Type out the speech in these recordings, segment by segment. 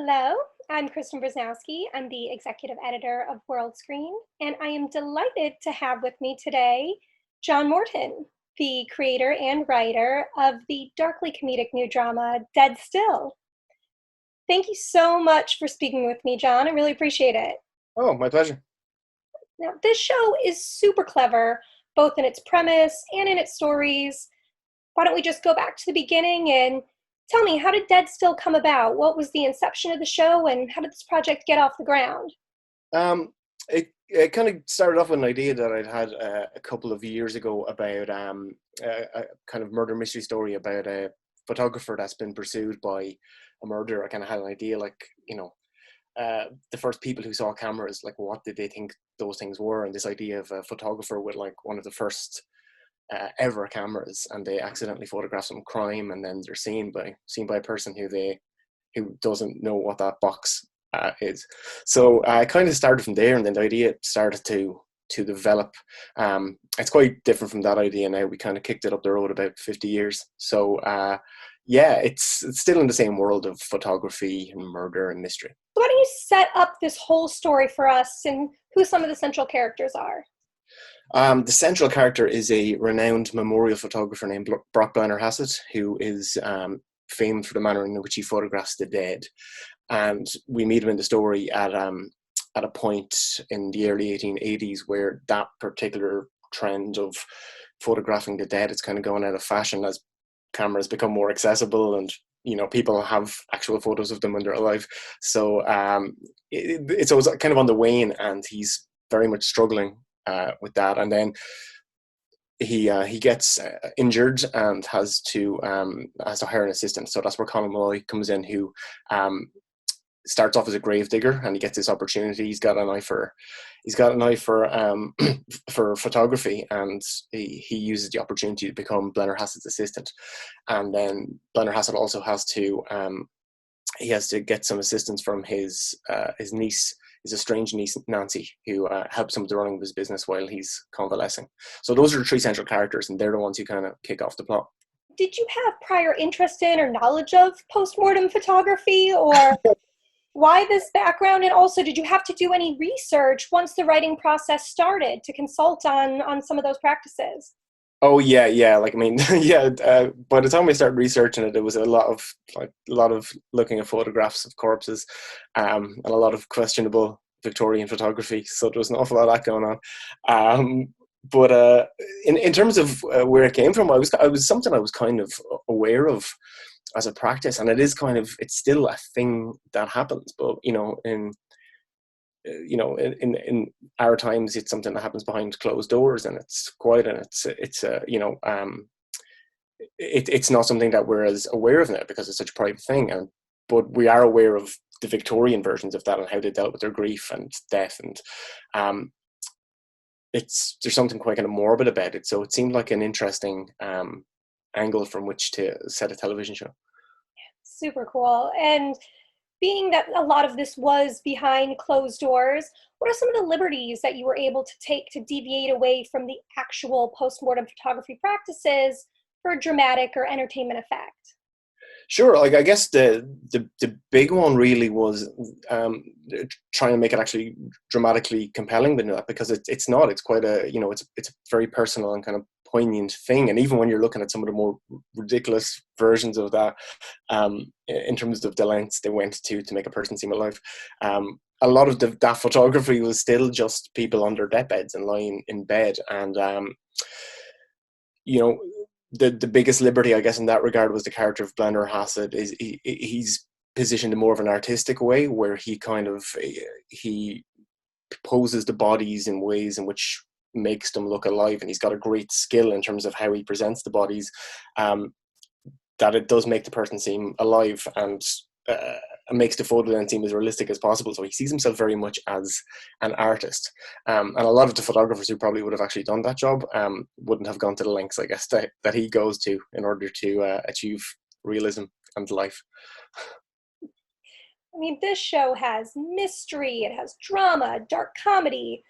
Hello, I'm Kristen Brznowski. I'm the executive editor of World Screen, and I am delighted to have with me today John Morton, the creator and writer of the darkly comedic new drama Dead Still. Thank you so much for speaking with me, John. I really appreciate it. Oh, my pleasure. Now, this show is super clever, both in its premise and in its stories. Why don't we just go back to the beginning and tell me, how did Dead Still come about? What was the inception of the show, and how did this project get off the ground? It kind of started off with an idea that I'd had a couple of years ago about a kind of murder mystery story about a photographer that's been pursued by a murderer. I kind of had an idea, the first people who saw cameras, like what did they think those things were, and this idea of a photographer with like one of the first ever cameras, and they accidentally photograph some crime, and then they're seen by a person who doesn't know what that box is. So I kind of started from there, and then the idea started to develop. It's quite different from that idea now. We kind of kicked it up the road about 50 years. So yeah, it's still in the same world of photography and murder and mystery. So why don't you set up this whole story for us and who some of the central characters are? The central character is a renowned memorial photographer named Brock Blennerhasset, who is famed for the manner in which he photographs the dead. And we meet him in the story at a point in the early 1880s where that particular trend of photographing the dead is kind of going out of fashion as cameras become more accessible, and people have actual photos of them when they're alive. So it's always kind of on the wane, and he's very much struggling with that. And then he gets injured and has to hire an assistant. So that's where Conall Molloy comes in, who starts off as a grave digger, and he gets this opportunity. He's got an eye for for photography, and he uses the opportunity to become Blennerhasset's assistant. And then Blennerhasset also has to get some assistance from his niece, his estranged niece Nancy, who helps him with the running of his business while he's convalescing. So those are the three central characters, and they're the ones who kind of kick off the plot. Did you have prior interest in or knowledge of post-mortem photography, or why this background? And also, did you have to do any research once the writing process started to consult on some of those practices? Oh yeah. Yeah. By the time I started researching it, it was a lot of looking at photographs of corpses, and a lot of questionable Victorian photography. So there was an awful lot of that going on. But in terms of where it came from, I was something I was kind of aware of as a practice, and it's still a thing that happens. But in our times, it's something that happens behind closed doors, and it's quiet, and it's not something that we're as aware of now because it's such a private thing. But we are aware of the Victorian versions of that and how they dealt with their grief and death, and there's something quite kind of morbid about it. So it seemed like an interesting angle from which to set a television show. Super cool. And being that a lot of this was behind closed doors, what are some of the liberties that you were able to take to deviate away from the actual post-mortem photography practices for dramatic or entertainment effect? Sure. Like, I guess the big one really was trying to make it actually dramatically compelling, but not, because it's not. It's quite it's a very personal and kind of poignant thing. And even when you're looking at some of the more ridiculous versions of that, in terms of the lengths they went to make a person seem alive, a lot of that photography was still just people on their deathbeds and lying in bed. And the biggest liberty, I guess, in that regard was the character of Blennerhasset. Is he's positioned in more of an artistic way, where he poses the bodies in ways in which makes them look alive, and he's got a great skill in terms of how he presents the bodies, that it does make the person seem alive, and makes the photo then seem as realistic as possible. So he sees himself very much as an artist, and a lot of the photographers who probably would have actually done that job wouldn't have gone to the lengths, I guess, that he goes to in order to achieve realism and life. I mean, this show has mystery, it has drama, dark comedy,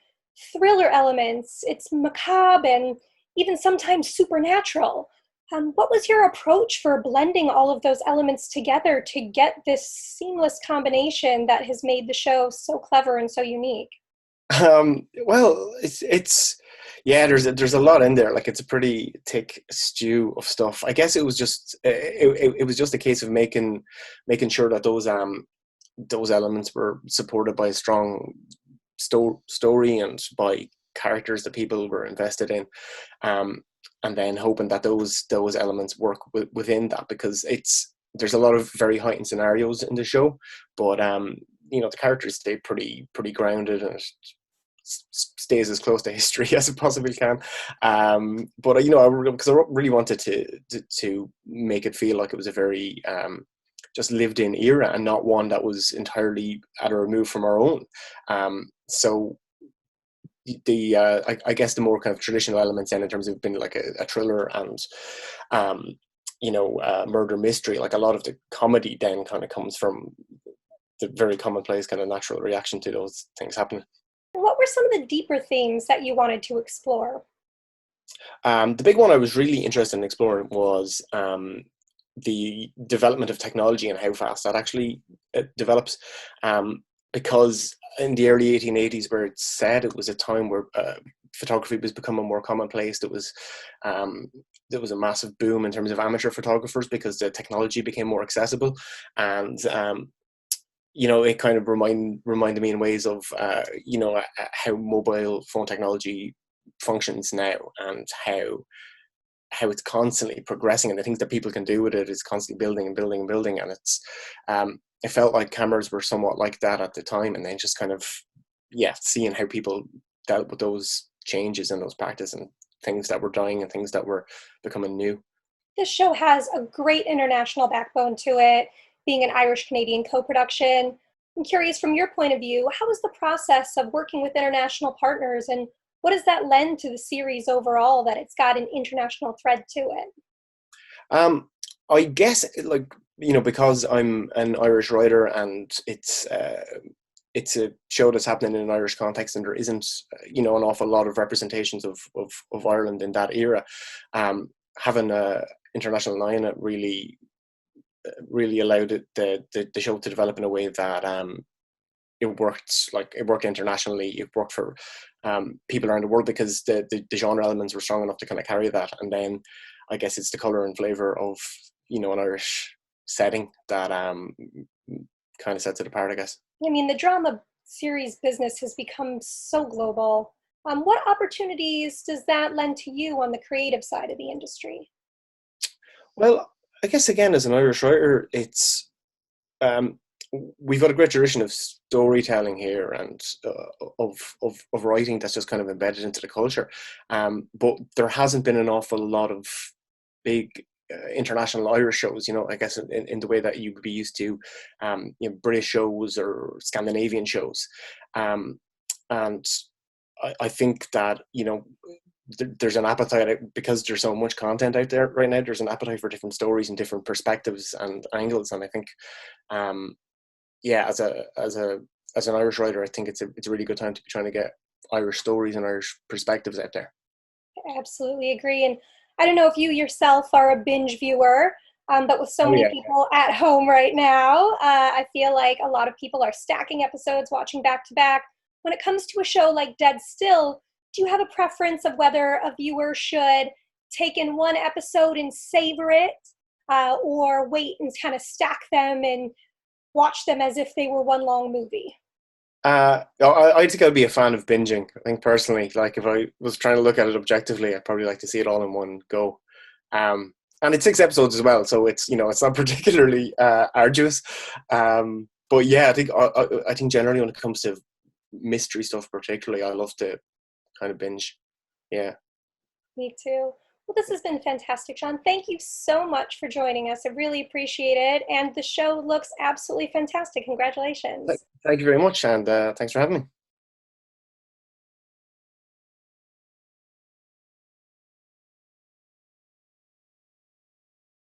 thriller elements, it's macabre, and even sometimes supernatural. What was your approach for blending all of those elements together to get this seamless combination that has made the show so clever and so unique? Well, it's yeah. There's a lot in there. Like it's a pretty thick stew of stuff. I guess it was just it was just a case of making sure that those elements were supported by a strong story and by characters that people were invested in, and then hoping that those elements work within that, because there's a lot of very heightened scenarios in the show, but the characters stay pretty grounded, and it stays as close to history as it possibly can. But because I really wanted to make it feel like it was a very just lived in era and not one that was entirely at a remove from our own. So I guess the more kind of traditional elements then, in terms of being like a thriller and murder mystery, like a lot of the comedy then kind of comes from the very commonplace kind of natural reaction to those things happening. What were some of the deeper themes that you wanted to explore? The big one I was really interested in exploring was the development of technology and how fast that actually develops. Because in the early 1880s, where it's said it was a time where photography was becoming more commonplace, there was a massive boom in terms of amateur photographers because the technology became more accessible, and it kind of reminded me in ways of how mobile phone technology functions now, and how it's constantly progressing, and the things that people can do with it is constantly building and building and building. And it felt like cameras were somewhat like that at the time, and then just kind of seeing how people dealt with those changes and those practices and things that were dying and things that were becoming new. This show has a great international backbone to it, being an Irish-Canadian co-production. I'm curious, from your point of view, how was the process of working with international partners, and what does that lend to the series overall, that it's got an international thread to it? I guess, because I'm an Irish writer and it's a show that's happening in an Irish context, and there isn't, an awful lot of representations of Ireland in that era. Having a international eye in it really allowed the show to develop in a way that it worked internationally. It worked for people around the world because the genre elements were strong enough to kind of carry that. And then I guess it's the color and flavor of an Irish setting that kind of sets it apart, I guess. I mean, the drama series business has become so global. What opportunities does that lend to you on the creative side of the industry? Well, I guess again, as an Irish writer, it's we've got a great tradition of storytelling here, and of writing that's just kind of embedded into the culture. But there hasn't been an awful lot of big international Irish shows, I guess in the way that you would be used to, British shows or Scandinavian shows. And I think that, there's an appetite, because there's so much content out there right now, there's an appetite for different stories and different perspectives and angles. And I think, as an Irish writer, I think it's a really good time to be trying to get Irish stories and Irish perspectives out there. I absolutely agree. And I don't know if you yourself are a binge viewer, but with so many people at home right now, I feel like a lot of people are stacking episodes, watching back to back. When it comes to a show like Dead Still, do you have a preference of whether a viewer should take in one episode and savor it, or wait and kind of stack them and watch them as if they were one long movie? I think I'd be a fan of binging. I think personally, like if I was trying to look at it objectively, I'd probably like to see it all in one go. And it's 6 episodes as well, so it's it's not particularly arduous. But yeah, I think generally when it comes to mystery stuff, particularly, I love to kind of binge. Yeah. Me too. Well, this has been fantastic, Sean. Thank you so much for joining us. I really appreciate it. And the show looks absolutely fantastic. Congratulations. Thank you very much, and thanks for having me.